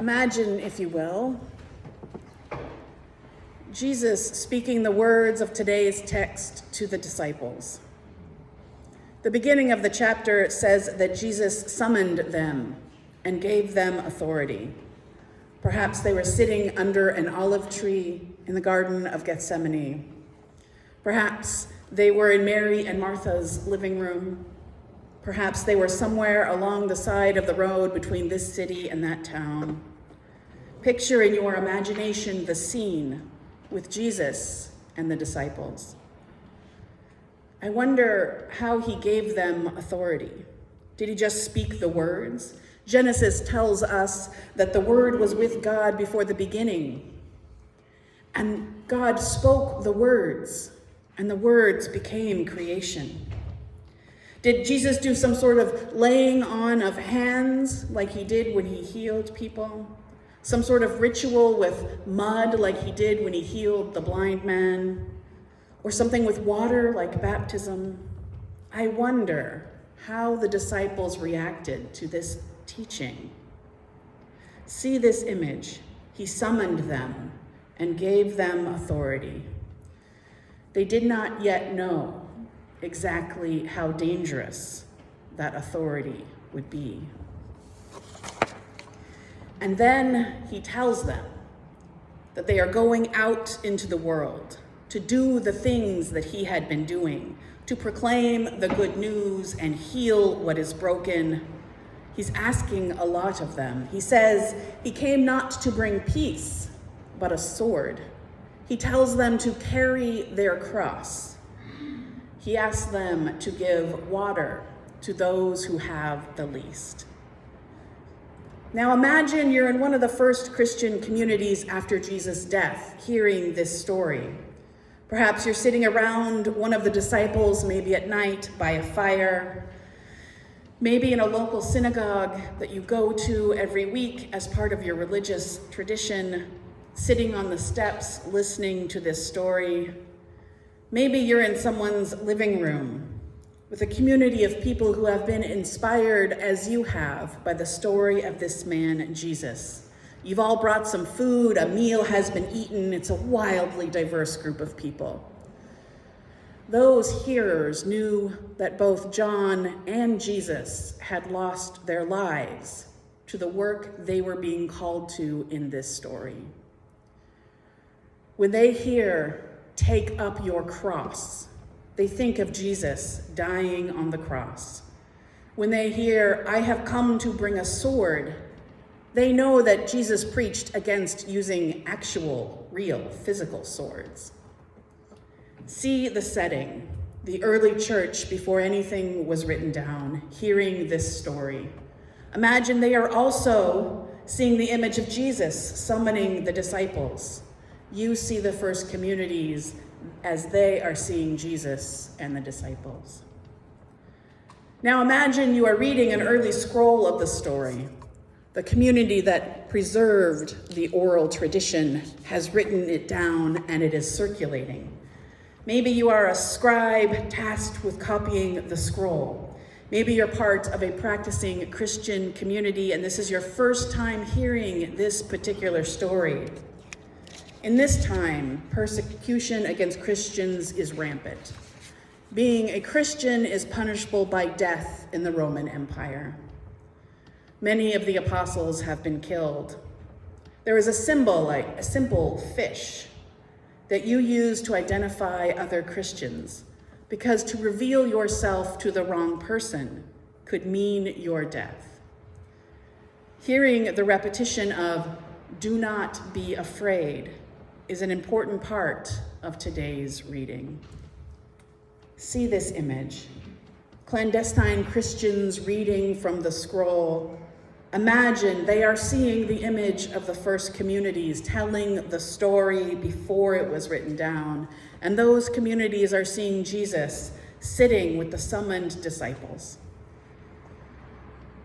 Imagine, if you will, Jesus speaking the words of today's text to the disciples. The beginning of the chapter says that Jesus summoned them and gave them authority. Perhaps they were sitting under an olive tree in the Garden of Gethsemane. Perhaps they were in Mary and Martha's living room. Perhaps they were somewhere along the side of the road between this city and that town. Picture in your imagination the scene with Jesus and the disciples. I wonder how he gave them authority. Did he just speak the words? Genesis tells us that the Word was with God before the beginning. And God spoke the words, and the words became creation. Did Jesus do some sort of laying on of hands like he did when he healed people? Some sort of ritual with mud like he did when he healed the blind man? Or something with water like baptism? I wonder how the disciples reacted to this teaching. See this image. He summoned them and gave them authority. They did not yet know exactly how dangerous that authority would be. And then he tells them that they are going out into the world to do the things that he had been doing, to proclaim the good news and heal what is broken. He's asking a lot of them. He says he came not to bring peace, but a sword. He tells them to carry their cross. He asks them to give water to those who have the least. Now imagine you're in one of the first Christian communities after Jesus' death, hearing this story. Perhaps you're sitting around one of the disciples, maybe at night by a fire, maybe in a local synagogue that you go to every week as part of your religious tradition, sitting on the steps listening to this story. Maybe you're in someone's living room with a community of people who have been inspired as you have by the story of this man, Jesus. You've all brought some food, a meal has been eaten. It's a wildly diverse group of people. Those hearers knew that both John and Jesus had lost their lives to the work they were being called to in this story. When they hear, "Take up your cross," they think of Jesus dying on the cross. When they hear, "I have come to bring a sword," they know that Jesus preached against using actual, real, physical swords. See the setting, the early church before anything was written down, hearing this story. Imagine they are also seeing the image of Jesus summoning the disciples. You see the first communities as they are seeing Jesus and the disciples. Now imagine you are reading an early scroll of the story. The community that preserved the oral tradition has written it down and it is circulating. Maybe you are a scribe tasked with copying the scroll. Maybe you're part of a practicing Christian community and this is your first time hearing this particular story. In this time, persecution against Christians is rampant. Being a Christian is punishable by death in the Roman Empire. Many of the apostles have been killed. There is a symbol, like a simple fish, that you use to identify other Christians, because to reveal yourself to the wrong person could mean your death. Hearing the repetition of "do not be afraid" is an important part of today's reading. See this image. Clandestine Christians reading from the scroll. Imagine they are seeing the image of the first communities telling the story before it was written down. And those communities are seeing Jesus sitting with the summoned disciples.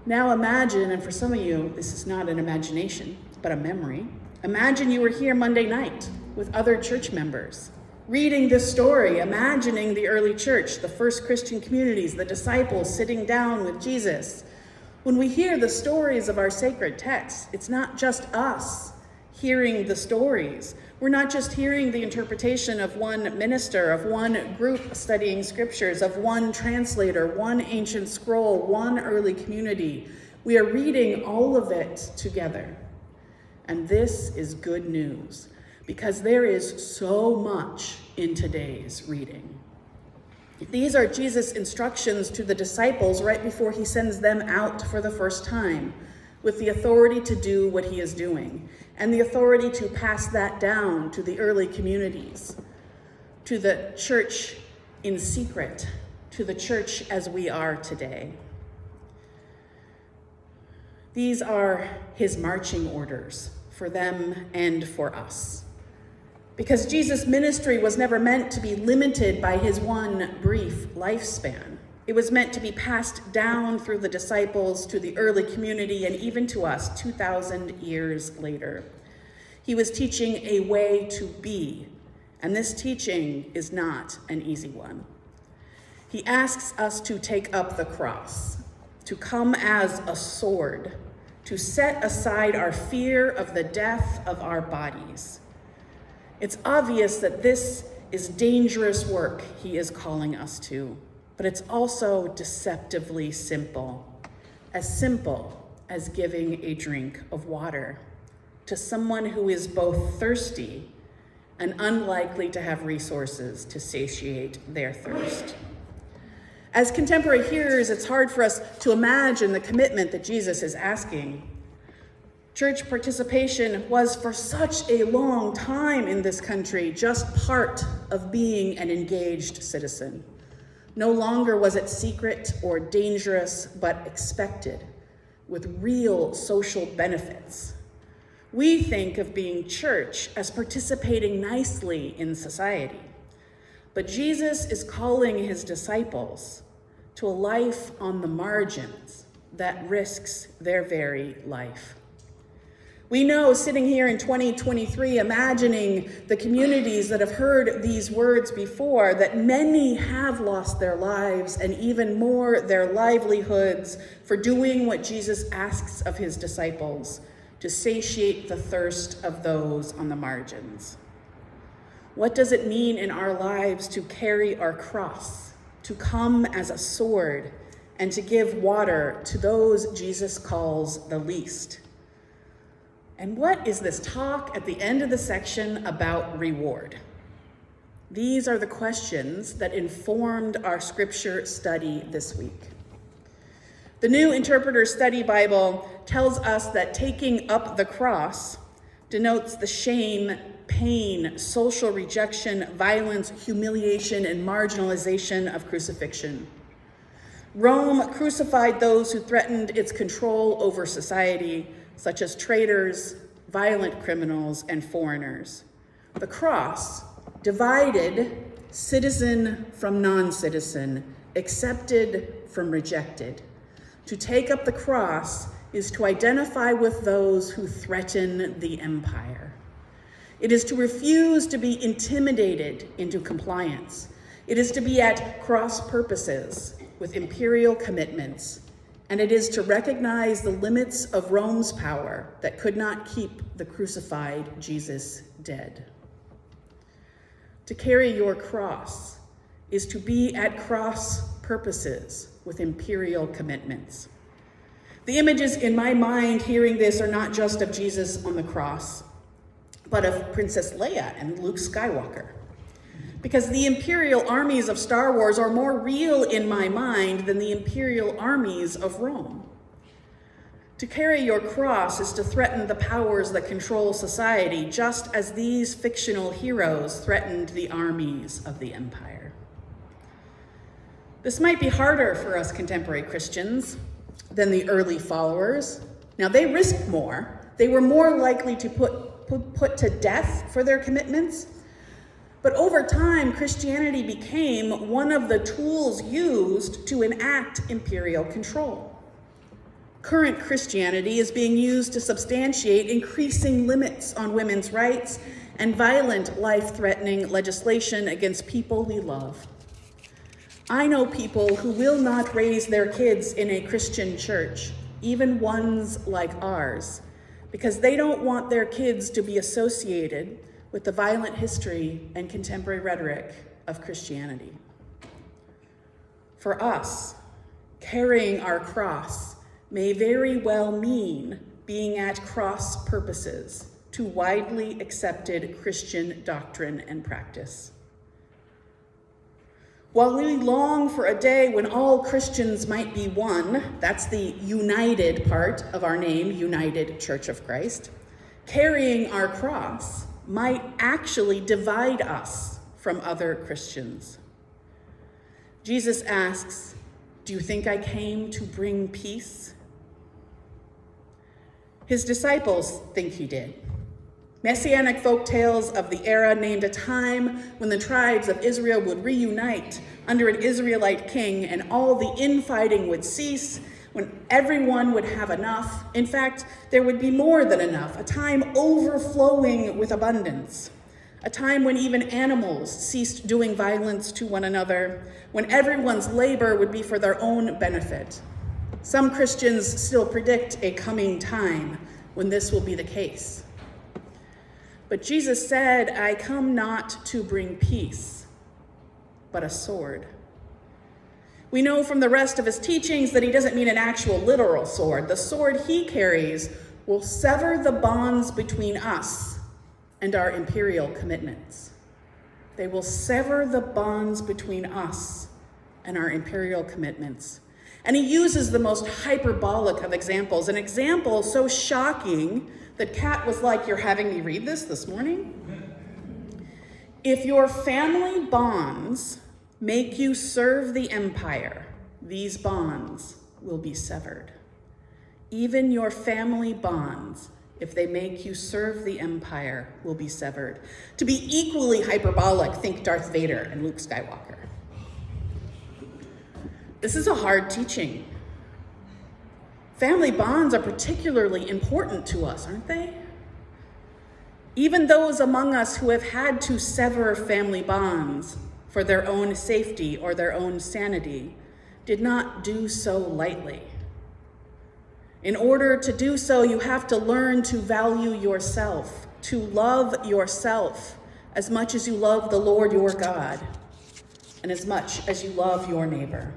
Now imagine, and for some of you, this is not an imagination, but a memory. Imagine you were here Monday night with other church members, reading this story, imagining the early church, the first Christian communities, the disciples sitting down with Jesus. When we hear the stories of our sacred texts, it's not just us hearing the stories. We're not just hearing the interpretation of one minister, of one group studying scriptures, of one translator, one ancient scroll, one early community. We are reading all of it together. And this is good news, because there is so much in today's reading. These are Jesus' instructions to the disciples right before he sends them out for the first time, with the authority to do what he is doing, and the authority to pass that down to the early communities, to the church in secret, to the church as we are today. These are his marching orders for them and for us. Because Jesus' ministry was never meant to be limited by his one brief lifespan. It was meant to be passed down through the disciples to the early community and even to us 2,000 years later. He was teaching a way to be, and this teaching is not an easy one. He asks us to take up the cross, to come as a sword, to set aside our fear of the death of our bodies. It's obvious that this is dangerous work he is calling us to, but it's also deceptively simple as giving a drink of water to someone who is both thirsty and unlikely to have resources to satiate their thirst. As contemporary hearers, it's hard for us to imagine the commitment that Jesus is asking. Church participation was for such a long time in this country just part of being an engaged citizen. No longer was it secret or dangerous, but expected, with real social benefits. We think of being church as participating nicely in society, but Jesus is calling his disciples to a life on the margins that risks their very life. We know, sitting here in 2023, imagining the communities that have heard these words before, that many have lost their lives and even more their livelihoods for doing what Jesus asks of his disciples, to satiate the thirst of those on the margins. What does it mean in our lives to carry our cross, to come as a sword, and to give water to those Jesus calls the least? And what is this talk at the end of the section about reward? These are the questions that informed our scripture study this week. The New Interpreter Study Bible tells us that taking up the cross denotes the shame, pain, social rejection, violence, humiliation, and marginalization of crucifixion. Rome crucified those who threatened its control over society, such as traitors, violent criminals, and foreigners. The cross divided citizen from non-citizen, accepted from rejected. To take up the cross is to identify with those who threaten the empire. It is to refuse to be intimidated into compliance. It is to be at cross purposes with imperial commitments. And it is to recognize the limits of Rome's power that could not keep the crucified Jesus dead. To carry your cross is to be at cross purposes with imperial commitments. The images in my mind hearing this are not just of Jesus on the cross, but of Princess Leia and Luke Skywalker. Because the imperial armies of Star Wars are more real in my mind than the imperial armies of Rome. To carry your cross is to threaten the powers that control society, just as these fictional heroes threatened the armies of the empire. This might be harder for us contemporary Christians than the early followers. Now, they risked more. They were more likely to put to death for their commitments. But over time, Christianity became one of the tools used to enact imperial control. Current Christianity is being used to substantiate increasing limits on women's rights and violent, life-threatening legislation against people we love. I know people who will not raise their kids in a Christian church, even ones like ours, because they don't want their kids to be associated with the violent history and contemporary rhetoric of Christianity. For us, carrying our cross may very well mean being at cross purposes to widely accepted Christian doctrine and practice. While we long for a day when all Christians might be one, that's the united part of our name, United Church of Christ, carrying our cross might actually divide us from other Christians. Jesus asks, "Do you think I came to bring peace?" His disciples think he did. Messianic folk tales of the era named a time when the tribes of Israel would reunite under an Israelite king and all the infighting would cease, when everyone would have enough. In fact, there would be more than enough, a time overflowing with abundance, a time when even animals ceased doing violence to one another, when everyone's labor would be for their own benefit. Some Christians still predict a coming time when this will be the case. But Jesus said, "I come not to bring peace, but a sword." We know from the rest of his teachings that he doesn't mean an actual literal sword. The sword he carries will sever the bonds between us and our imperial commitments. They will sever the bonds between us and our imperial commitments. And he uses the most hyperbolic of examples, an example so shocking that Kat was like, "You're having me read this morning?" If your family bonds make you serve the empire, these bonds will be severed. Even your family bonds, if they make you serve the empire, will be severed. To be equally hyperbolic, think Darth Vader and Luke Skywalker. This is a hard teaching. Family bonds are particularly important to us, aren't they? Even those among us who have had to sever family bonds for their own safety or their own sanity did not do so lightly. In order to do so, you have to learn to value yourself, to love yourself as much as you love the Lord your God, and as much as you love your neighbor.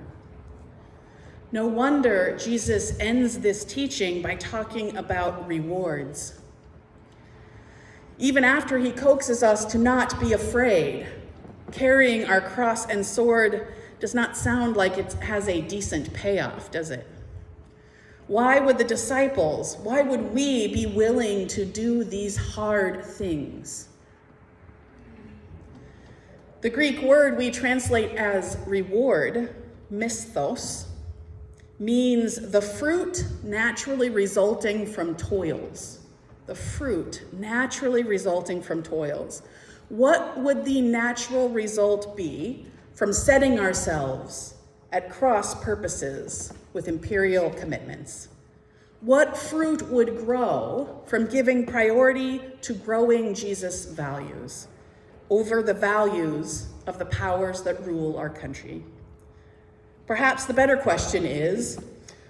No wonder Jesus ends this teaching by talking about rewards. Even after he coaxes us to not be afraid, carrying our cross and sword does not sound like it has a decent payoff, does it? Why would we be willing to do these hard things? The Greek word we translate as reward, misthos, means the fruit naturally resulting from toils. The fruit naturally resulting from toils. What would the natural result be from setting ourselves at cross purposes with imperial commitments? What fruit would grow from giving priority to growing Jesus' values over the values of the powers that rule our country? Perhaps the better question is,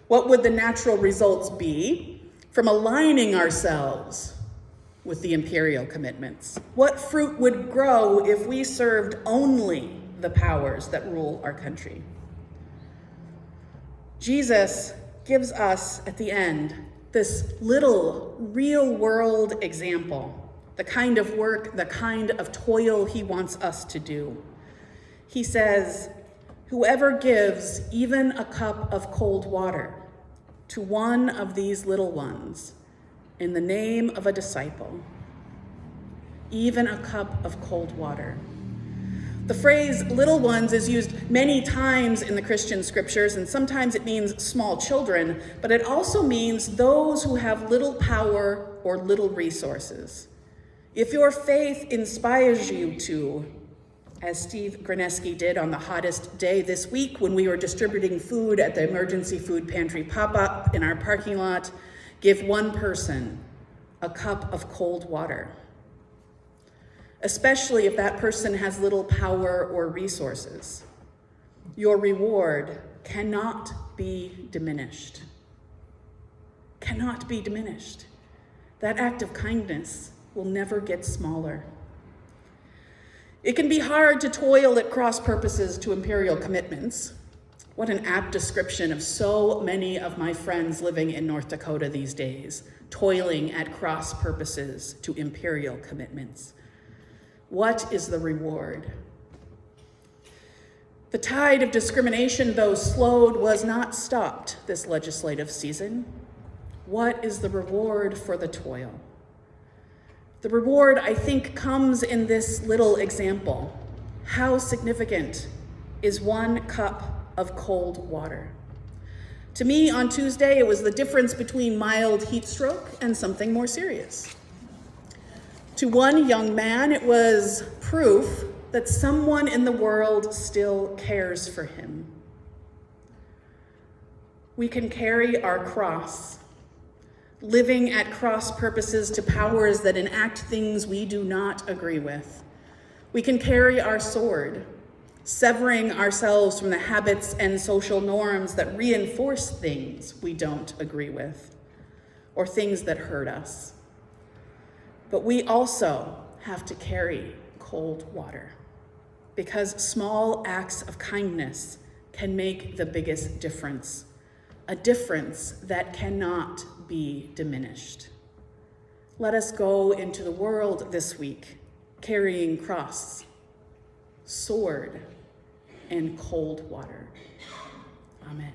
what would the natural results be from aligning ourselves with the imperial commitments? What fruit would grow if we served only the powers that rule our country? Jesus gives us, at the end, this little real-world example, the kind of work, the kind of toil he wants us to do. He says, "Whoever gives even a cup of cold water to one of these little ones in the name of a disciple," even a cup of cold water. The phrase little ones is used many times in the Christian scriptures, and sometimes it means small children, but it also means those who have little power or little resources. If your faith inspires you to, as Steve Graneski did on the hottest day this week when we were distributing food at the emergency food pantry pop-up in our parking lot, give one person a cup of cold water, especially if that person has little power or resources. Your reward cannot be diminished. cannot be diminished. That act of kindness will never get smaller. It can be hard to toil at cross purposes to imperial commitments. What an apt description of so many of my friends living in North Dakota these days, toiling at cross purposes to imperial commitments. What is the reward? The tide of discrimination, though slowed, was not stopped this legislative season. What is the reward for the toil? The reward, I think, comes in this little example. How significant is 1 cup of cold water? To me, on Tuesday, it was the difference between mild heat stroke and something more serious. To one young man, it was proof that someone in the world still cares for him. We can carry our cross, living at cross purposes to powers that enact things we do not agree with. We can carry our sword, severing ourselves from the habits and social norms that reinforce things we don't agree with, or things that hurt us. But we also have to carry cold water, because small acts of kindness can make the biggest difference, a difference that cannot be diminished. Let us go into the world this week carrying cross, sword, and cold water. Amen.